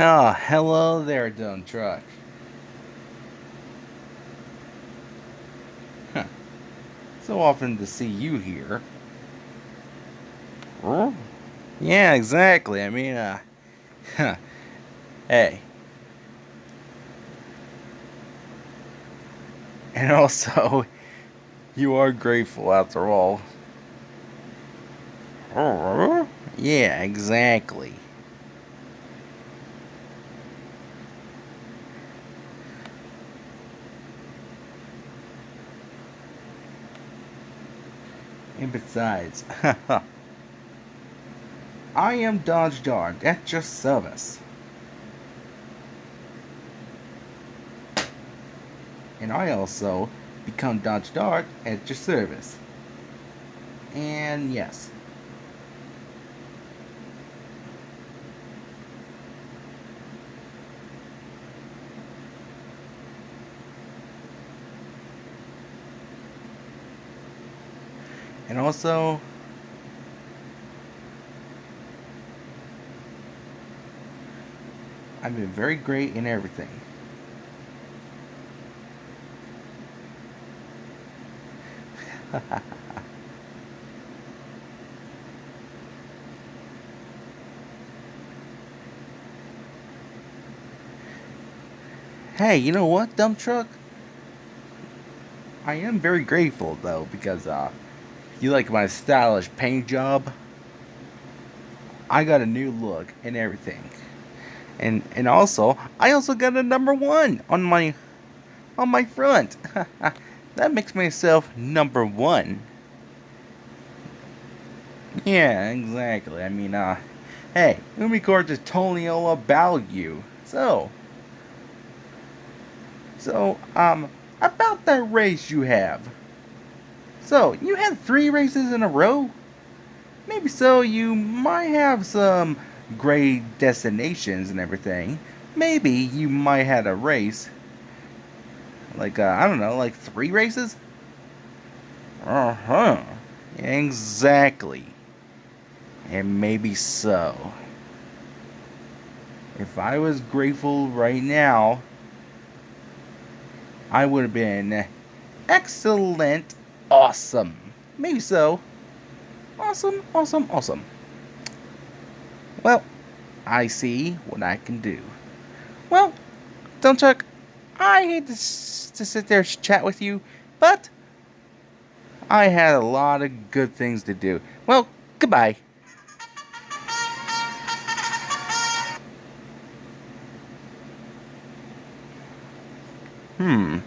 Ah, hello there, dump truck. Huh. So often to see you here. Huh? Yeah, exactly. Huh. Hey. And also, you are grateful after all. Huh? Yeah, exactly. And besides, I am Dodge Dart at your service. And I also become Dodge Dart at your service. And yes. And also, I've been very great in everything. Hey, you know what, dump truck? I am very grateful though because you like my stylish paint job. I got a new look and everything, and also I also got a number one on my front. That makes myself number one. Yeah, exactly. Hey, Umicore just told me all about you. So, about that race you have. So, you had three races in a row? Maybe so, you might have some great destinations and everything. Maybe you might have a race. Like, I don't know, like three races? Uh huh. Exactly. And maybe so. If I was grateful right now, I would have been excellent, awesome. Maybe so. Awesome, awesome, awesome. Well, I see what I can do. Well, don't Chuck, I hate to sit there and chat with you, but I had a lot of good things to do. Well, goodbye. Hmm.